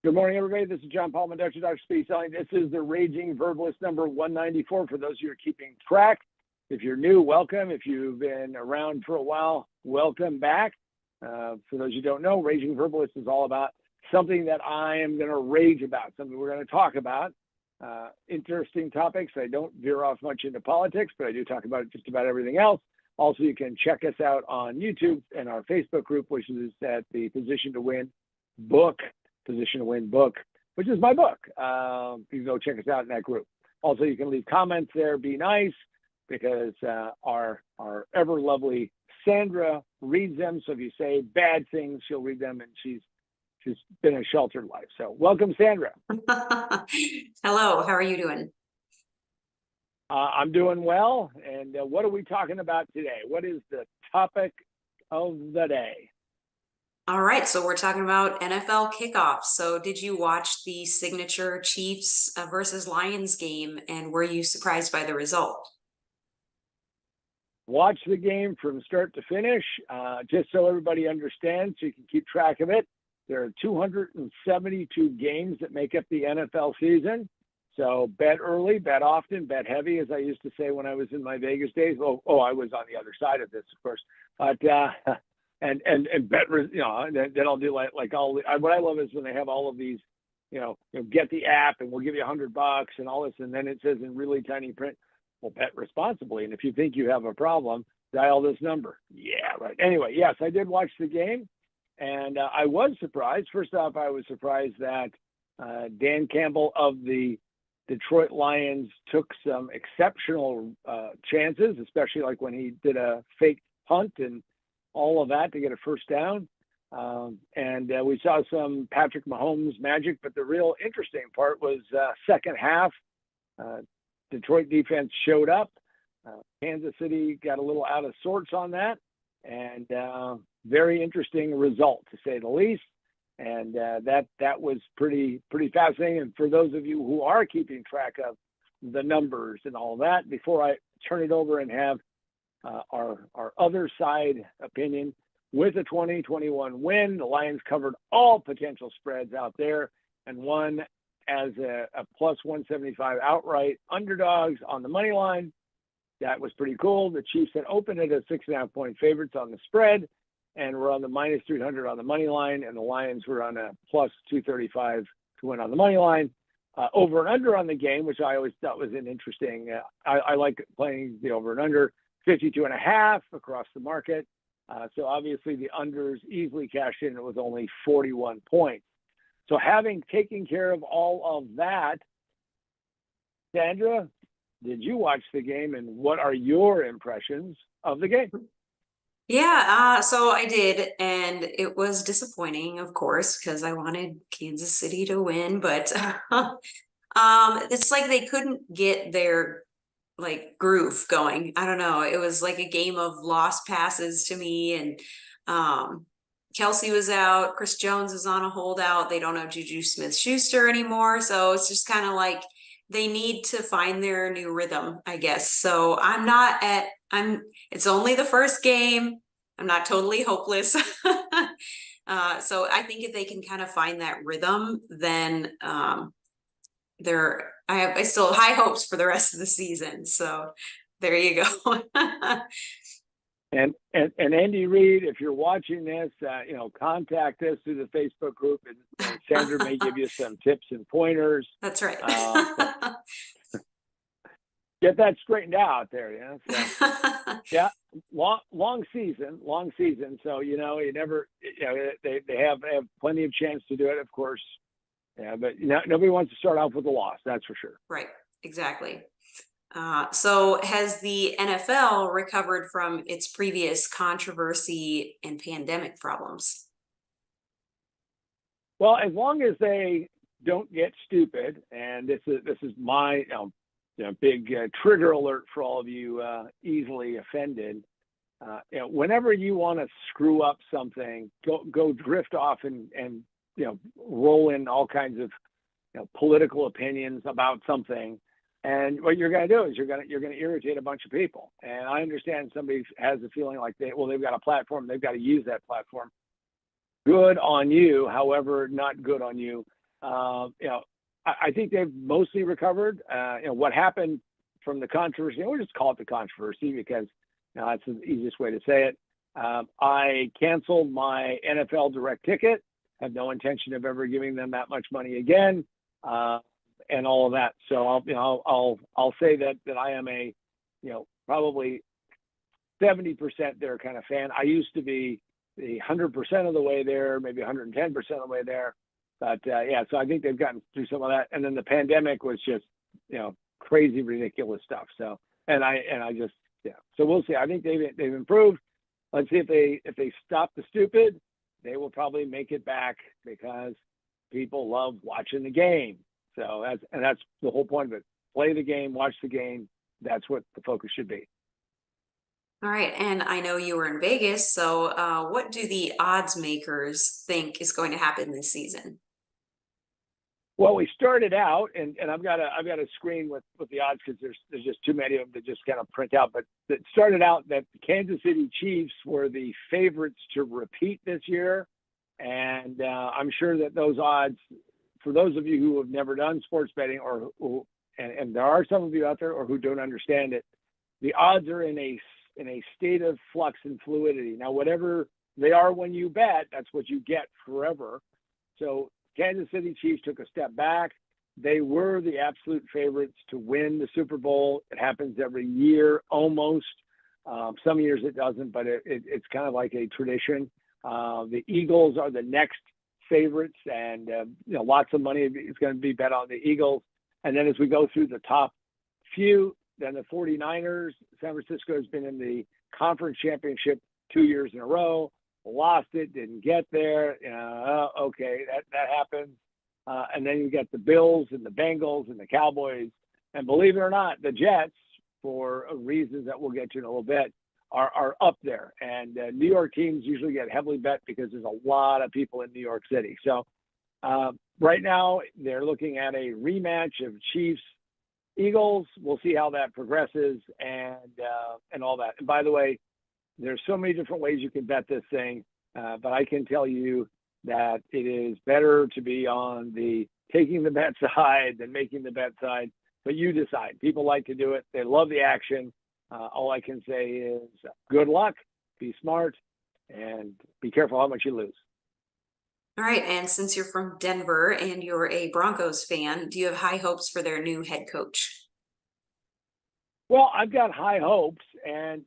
Good morning, everybody. This is John Paulman, Dr. Speed Selling. This is the Raging Verbalist number 194. For those of you who are keeping track, if you're new, welcome. If you've been around for a while, welcome back. For those who don't know, Raging Verbalist is all about something that I am going to rage about, something we're going to talk about. Interesting topics. I don't veer off much into politics, but I do talk about just about everything else. Also, you can check us out on YouTube and our Facebook group, which is at the Position to Win book, which is my book. You can go check us out in that group. Also, you can leave comments there. Be nice, because our ever lovely Sandra reads them. So if you say bad things, she'll read them, and she's been a sheltered life. So welcome, Sandra. Hello, how are you doing? I'm doing well. And what are we talking about today? What is the topic of the day? All right, so we're talking about NFL kickoff. So did you watch the signature Chiefs versus Lions game, and were you surprised by the result? Watch the game from start to finish, just so everybody understands, so you can keep track of it. There are 272 games that make up the NFL season. So bet early, bet often, bet heavy, as I used to say when I was in my Vegas days. Oh, I was on the other side of this, of course. But and bet, and then I'll do like all. What I love is when they have all of these, get the app and we'll give you $100 and all this, and then it says in really tiny print, well, bet responsibly. And if you think you have a problem, dial this number. Yeah, right. Anyway, yes, I did watch the game, and I was surprised. First off, I was surprised that Dan Campbell of the Detroit Lions took some exceptional chances, especially like when he did a fake punt and all of that to get a first down. And we saw some Patrick Mahomes magic, but the real interesting part was second half. Detroit defense showed up. Kansas City got a little out of sorts on that, and very interesting result, to say the least. And that was pretty fascinating. And for those of you who are keeping track of the numbers and all that, before I turn it over and have our other side opinion, with a 2021 win, the Lions covered all potential spreads out there and won as a plus 175 outright underdogs on the money line. That was pretty cool. The Chiefs had opened it as 6.5 point favorites on the spread, and we're on the minus 300 on the money line, and the Lions were on a plus 235 to win on the money line. Over and under on the game, which I always thought was an interesting. I like playing the over and under, 52.5 across the market. So obviously the unders easily cashed in. It was only 41 points. So having taken care of all of that, Sandra, did you watch the game, and what are your impressions of the game? Yeah, so I did, and it was disappointing, of course, because I wanted Kansas City to win, but it's like they couldn't get their groove going. I don't know. It was like a game of lost passes to me, and Kelsey was out, Chris Jones is on a holdout. They don't have Juju Smith-Schuster anymore, so it's just kind of like they need to find their new rhythm, I guess. So it's only the first game. I'm not totally hopeless. So I think if they can kind of find that rhythm, then I still have high hopes for the rest of the season. So there you go. And Andy Reid, if you're watching this, contact us through the Facebook group, and Sandra may give you some tips and pointers. That's right. Get that straightened out there, yeah. So, yeah, long season. So you never, they have plenty of chance to do it, of course. Yeah, but nobody wants to start off with a loss. That's for sure. Right. Exactly. So has the NFL recovered from its previous controversy and pandemic problems? Well, as long as they don't get stupid, and this is my big trigger alert for all of you easily offended. Whenever you want to screw up something, go drift off and roll in all kinds of political opinions about something. And what you're going to do is you're going to irritate a bunch of people. And I understand somebody has a feeling like they've got a platform, they've got to use that platform. Good on you. However, not good on you I think they've mostly recovered. What happened from the controversy, we'll just call it the controversy because that's the easiest way to say it. I canceled my NFL direct ticket, have no intention of ever giving them that much money again, and all of that. So I'll say that I am a, probably 70% their kind of fan. I used to be the 100% of the way there, maybe 110% of the way there. But so I think they've gotten through some of that. And then the pandemic was just, crazy, ridiculous stuff. So, and I just, so we'll see. I think they've improved. Let's see if they stop the stupid, they will probably make it back because people love watching the game. So that's the whole point of it. Play the game, watch the game. That's what the focus should be. All right. And I know you were in Vegas. So what do the odds makers think is going to happen this season? Well, we started out, and I've got a screen with the odds because there's just too many of them to just kind of print out. But it started out that the Kansas City Chiefs were the favorites to repeat this year, and I'm sure that those odds, for those of you who have never done sports betting, and there are some of you out there or who don't understand it, the odds are in a state of flux and fluidity. Now, whatever they are when you bet, that's what you get forever. So Kansas City Chiefs took a step back. They were the absolute favorites to win the Super Bowl. It happens every year, almost. Some years it doesn't, but it's kind of like a tradition. The Eagles are the next favorites, and lots of money is going to be bet on the Eagles. And then as we go through the top few, then the 49ers, San Francisco has been in the conference championship 2 years in a row. Lost it, didn't get there. Okay, that happens. And then you get the Bills and the Bengals and the Cowboys. And believe it or not, the Jets, for reasons that we'll get to in a little bit, are up there. And New York teams usually get heavily bet because there's a lot of people in New York City. So right now they're looking at a rematch of Chiefs Eagles. We'll see how that progresses and all that. And by the way, there's so many different ways you can bet this thing, but I can tell you that it is better to be on the taking the bet side than making the bet side, but you decide. People like to do it. They love the action. All I can say is good luck, be smart, and be careful how much you lose. All right. And since you're from Denver and you're a Broncos fan, do you have high hopes for their new head coach? Well, I've got high hopes, and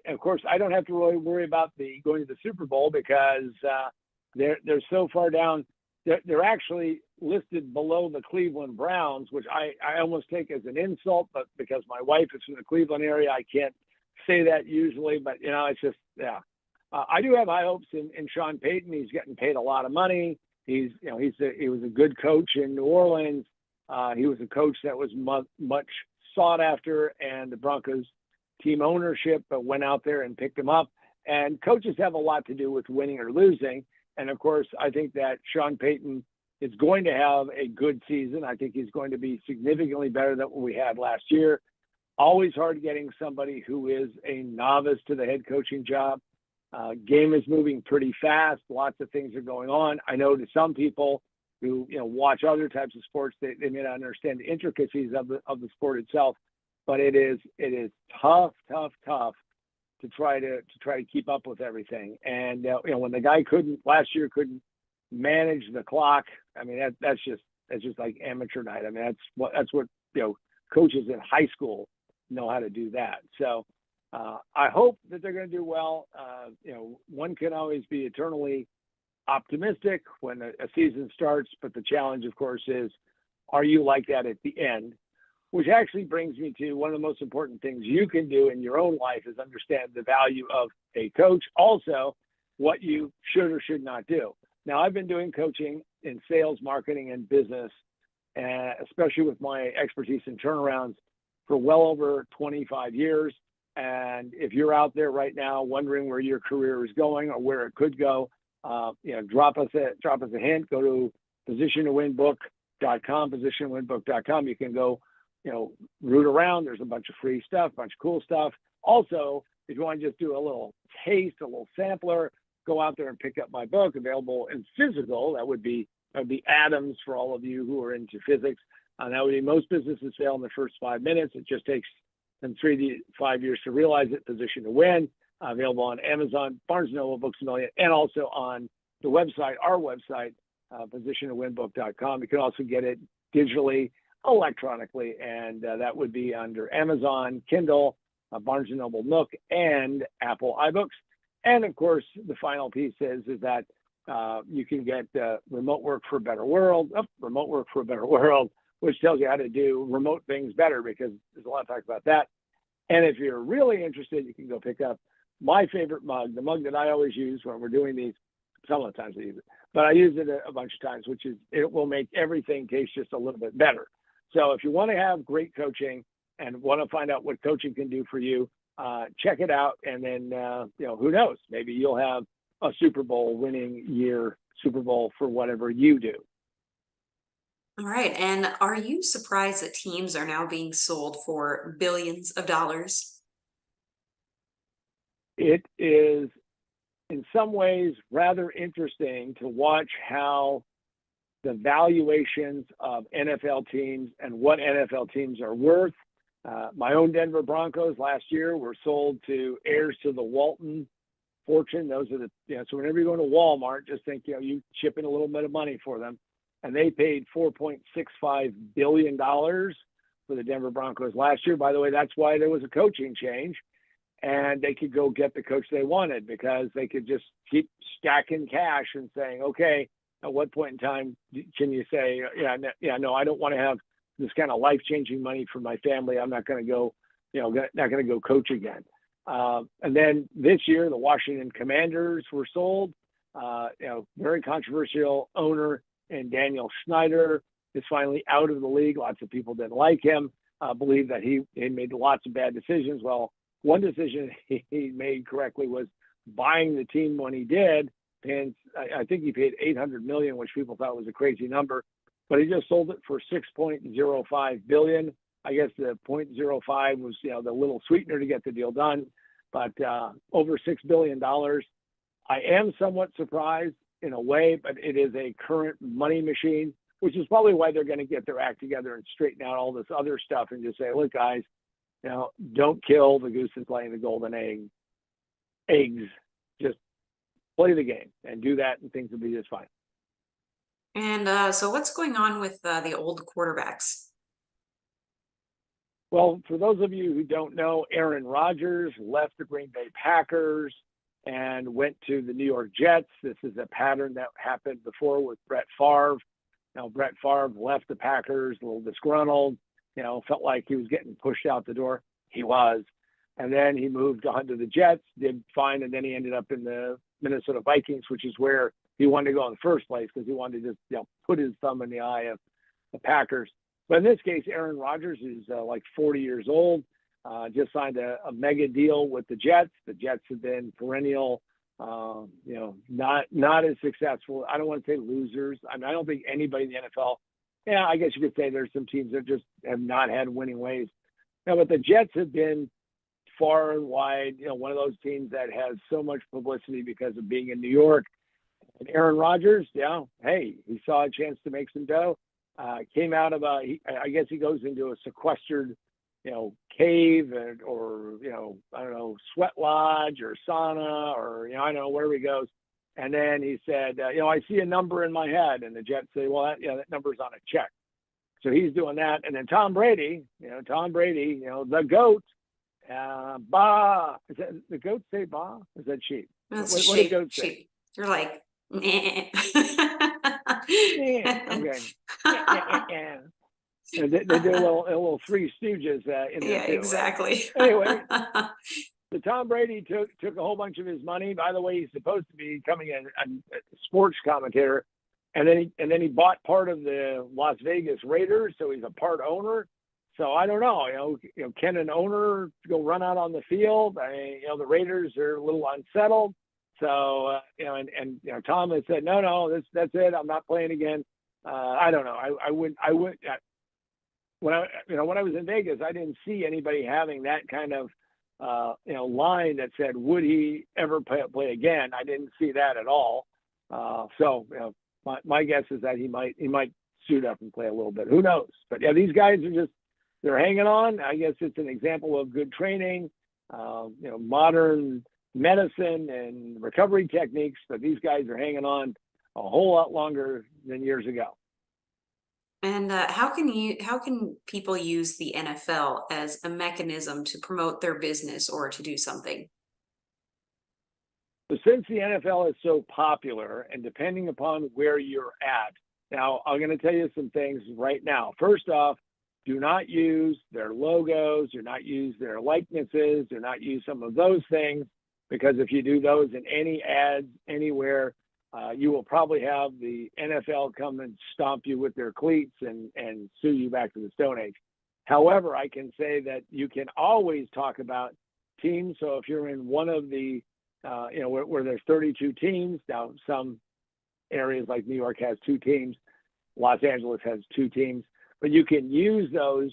of course I don't have to really worry about going to the Super Bowl because they're so far down. They're actually listed below the Cleveland Browns, which I almost take as an insult, but because my wife is from the Cleveland area, I can't say that usually. But it's just I do have high hopes in Sean Payton. He's getting paid a lot of money. He was a good coach in New Orleans. He was a coach that was much sought after, and the Broncos team ownership went out there and picked him up. And coaches have a lot to do with winning or losing. And of course, I think that Sean Payton is going to have a good season. I think he's going to be significantly better than what we had last year. Always hard getting somebody who is a novice to the head coaching job. Game is moving pretty fast. Lots of things are going on. I know to some people who watch other types of sports, they may not understand the intricacies of the sport itself, but it is tough to try to keep up with everything. And when the guy last year couldn't manage the clock, I mean that's just like amateur night. I mean that's what coaches in high school know how to do that. So I hope that they're going to do well. One can always be eternally optimistic when a season starts, but the challenge, of course, is are you like that at the end? Which actually brings me to one of the most important things you can do in your own life is understand the value of a coach. Also, what you should or should not do. Now, I've been doing coaching in sales, marketing, and business, especially with my expertise in turnarounds for well over 25 years. And if you're out there right now wondering where your career is going or where it could go, drop us a hint. Go to positiontowinbook.com. You can go, root around. There's a bunch of free stuff, a bunch of cool stuff. Also, if you want to just do a little taste, a little sampler, go out there and pick up my book, available in physical. That would be Atoms for all of you who are into physics. That would be Most Businesses Fail in the First 5 Minutes. It just takes them 3 to 5 years to realize it. Position to Win. Available on Amazon, Barnes & Noble, Books A Million, and also on the website, our website, positiontowinbook.com. You can also get it digitally, electronically, and that would be under Amazon, Kindle, Barnes & Noble Nook, and Apple iBooks. And of course, the final piece is that you can get Remote Work for a Better World, which tells you how to do remote things better, because there's a lot of talk about that. And if you're really interested, you can go pick up my favorite mug, the mug that I always use when we're doing these. Some of the times I use it, but I use it a bunch of times, which is, it will make everything taste just a little bit better. So if you want to have great coaching and want to find out what coaching can do for you, check it out. And then, who knows, maybe you'll have a Super Bowl winning year, Super Bowl for whatever you do. All right. And are you surprised that teams are now being sold for billions of dollars? It is in some ways rather interesting to watch how the valuations of NFL teams and what NFL teams are worth. My own Denver Broncos last year were sold to heirs to the Walton fortune. Those are so whenever you're going to Walmart, just think, you chip in a little bit of money for them. And they paid $4.65 billion for the Denver Broncos last year. By the way, that's why there was a coaching change. And they could go get the coach they wanted, because they could just keep stacking cash and saying, okay, at what point in time can you say, no, I don't want to have this kind of life-changing money for my family. I'm not going to go, not going to go coach again. And then this year, the Washington Commanders were sold. Very controversial owner, and Daniel Snyder is finally out of the league. Lots of people didn't like him, believe that he made lots of bad decisions. Well, one decision he made correctly was buying the team when he did, and I think he paid $800 million, which people thought was a crazy number, but he just sold it for $6.05 billion. I guess the 0.05 was the little sweetener to get the deal done, but over $6 billion. I am somewhat surprised in a way, but it is a current money machine, which is probably why they're going to get their act together and straighten out all this other stuff and just say, look, guys, don't kill the goose that's laying the golden eggs. Just play the game and do that, and things will be just fine. And so what's going on with the old quarterbacks? Well, for those of you who don't know, Aaron Rodgers left the Green Bay Packers and went to the New York Jets. This is a pattern that happened before with Brett Favre. Brett Favre left the Packers a little disgruntled, felt like he was getting pushed out the door. He was. And then he moved on to the Jets, did fine, and then he ended up in the Minnesota Vikings, which is where he wanted to go in the first place, because he wanted to just put his thumb in the eye of the Packers. But in this case, Aaron Rodgers is like 40 years old, just signed a mega deal with the Jets. The Jets have been perennial, not as successful. I don't want to say losers. I don't think anybody in the NFL, I guess you could say there's some teams that just have not had winning ways. But the Jets have been far and wide, one of those teams that has so much publicity because of being in New York. And Aaron Rodgers, he saw a chance to make some dough. Came out of I guess he goes into a sequestered, cave or I don't know, sweat lodge or sauna or, I don't know, wherever he goes. And then he said, I see a number in my head. And the Jets say, well, that number's on a check. So he's doing that. And then Tom Brady, the GOAT, bah. Is that, the goat say bah? Is that sheep? That's what sheep. do goats say? Sheep. You're like, nah. Okay. And they do a little Three Stooges in there too. Exactly. Right? Anyway, so Tom Brady took a whole bunch of his money. By the way, he's supposed to be becoming a sports commentator, and then he bought part of the Las Vegas Raiders, so he's a part owner. So I don't know, can an owner go run out on the field? The Raiders are a little unsettled. So and Tom has said no, that's it. I'm not playing again. I don't know. I wouldn't. When I was in Vegas, I didn't see anybody having that kind of line that said, would he ever play again? I didn't see that at all. So my guess is that he might suit up and play a little bit. Who knows? But yeah, these guys are they're hanging on. I guess it's an example of good training, modern medicine and recovery techniques, but these guys are hanging on a whole lot longer than years ago. And how can people use the NFL as a mechanism to promote their business or to do something? But since the NFL is so popular, and depending upon where you're at, now I'm going to tell you some things right now. First off, do not use their logos, do not use their likenesses, do not use some of those things, because if you do those in any ads anywhere, you will probably have the NFL come and stomp you with their cleats and sue you back to the Stone Age. However, I can say that you can always talk about teams. So if you're in one of the, where there's 32 teams, now some areas like New York has 2 teams, Los Angeles has 2 teams, but you can use those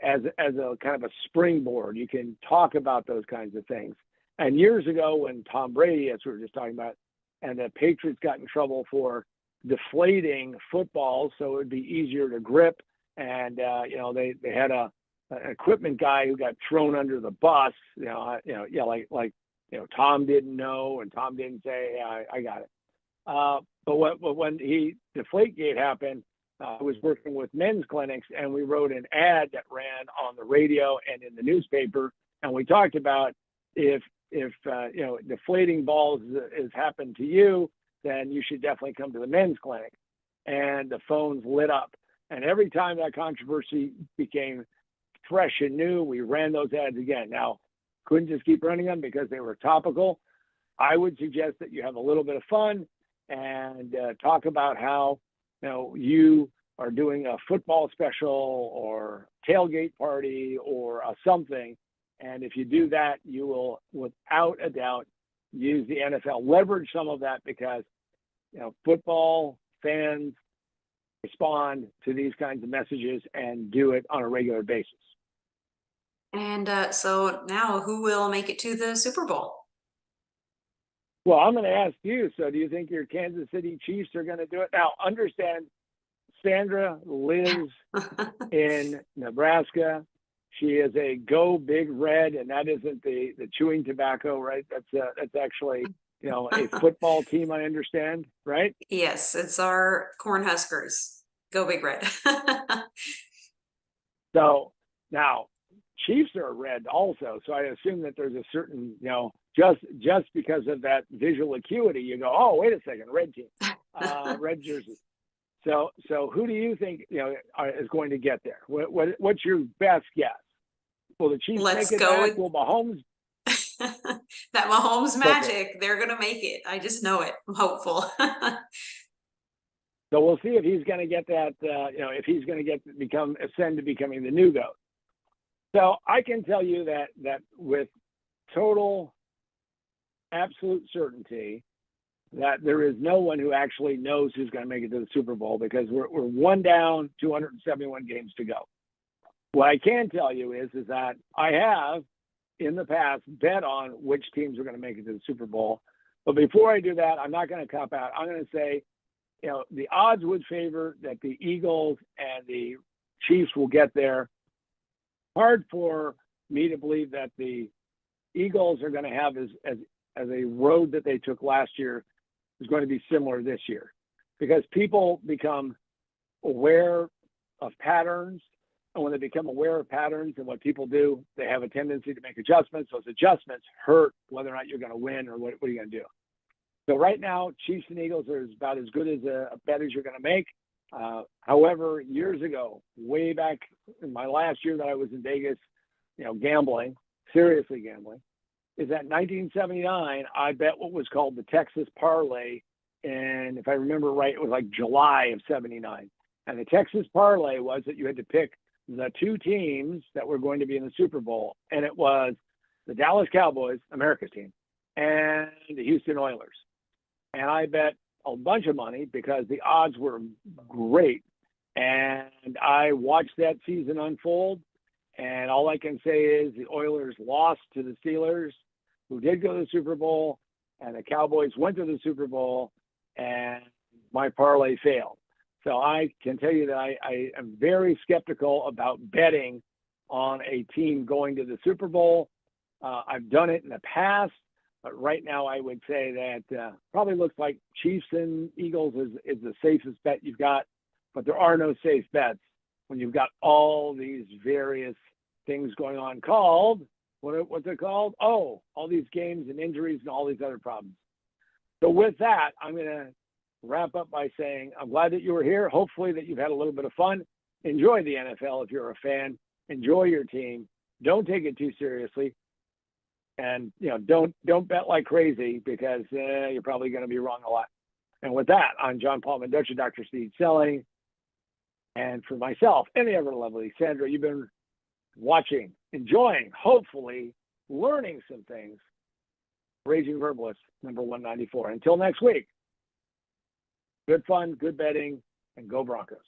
as a kind of a springboard. You can talk about those kinds of things. And years ago when Tom Brady, as we were just talking about, and the Patriots got in trouble for deflating footballs so it would be easier to grip, and they had an equipment guy who got thrown under the bus, Tom didn't know and Tom didn't say, hey, I got it. But when Deflategate happened, I was working with men's clinics, and we wrote an ad that ran on the radio and in the newspaper, and we talked about if deflating balls has happened to you, then you should definitely come to the men's clinic. And the phones lit up. And every time that controversy became fresh and new, we ran those ads again. Now, couldn't just keep running them because they were topical. I would suggest that you have a little bit of fun and talk about how you are doing a football special or tailgate party or something. And if you do that, you will, without a doubt, use the NFL. Leverage some of that because, football fans respond to these kinds of messages and do it on a regular basis. And so now who will make it to the Super Bowl? Well, I'm going to ask you. So do you think your Kansas City Chiefs are going to do it? Now, understand, Sandra lives in Nebraska. She is a Go Big Red, and that isn't the chewing tobacco, right? That's actually, a football team, I understand, right? Yes, it's our Cornhuskers. Go Big Red. So now Chiefs are red also. So I assume that there's a certain, just because of that visual acuity, you go, oh, wait a second, red team, red jerseys. So who do you think is going to get there? What's your best guess? Will the Chiefs Let's make it go back? Will Mahomes? That Mahomes magic, Okay. they're gonna make it. I just know it. I'm hopeful. So we'll see if he's going to get that. If he's going to ascend to becoming the new GOAT. So I can tell you that with total, absolute certainty, that there is no one who actually knows who's going to make it to the Super Bowl because we're one down, 271 games to go. What I can tell you is that I have in the past bet on which teams are going to make it to the Super Bowl. But before I do that, I'm not going to cop out. I'm going to say, the odds would favor that the Eagles and the Chiefs will get there. Hard for me to believe that the Eagles are going to have as a road that they took last year is going to be similar this year, because people become aware of patterns. And when they become aware of patterns and what people do, they have a tendency to make adjustments. Those adjustments hurt whether or not you're going to win or what are you going to do. So right now, Chiefs and Eagles are about as good as a bet as you're going to make. However, years ago, way back in my last year that I was in Vegas, gambling, seriously gambling, is that 1979, I bet what was called the Texas Parlay. And if I remember right, it was like July of 79. And the Texas Parlay was that you had to pick the 2 teams that were going to be in the Super Bowl. And it was the Dallas Cowboys, America's team, and the Houston Oilers. And I bet a bunch of money because the odds were great. And I watched that season unfold. And all I can say is the Oilers lost to the Steelers, who did go to the Super Bowl, and the Cowboys went to the Super Bowl, and my parlay failed. So I can tell you that I am very skeptical about betting on a team going to the Super Bowl. I've done it in the past, but right now I would say that probably looks like Chiefs and Eagles is the safest bet you've got, but there are no safe bets when you've got all these various things going on called, what's it called? Oh, all these games and injuries and all these other problems. So with that, I'm going to wrap up by saying I'm glad that you were here. Hopefully that you've had a little bit of fun. Enjoy the NFL if you're a fan. Enjoy your team. Don't take it too seriously. And, don't bet like crazy because you're probably going to be wrong a lot. And with that, I'm John Paul Mendoza, Dr. Steve Selling. And for myself and the ever lovely Sandra, you've been watching, enjoying, hopefully learning some things. Raging Verbalist, number 194. Until next week, good fun, good betting, and go Broncos.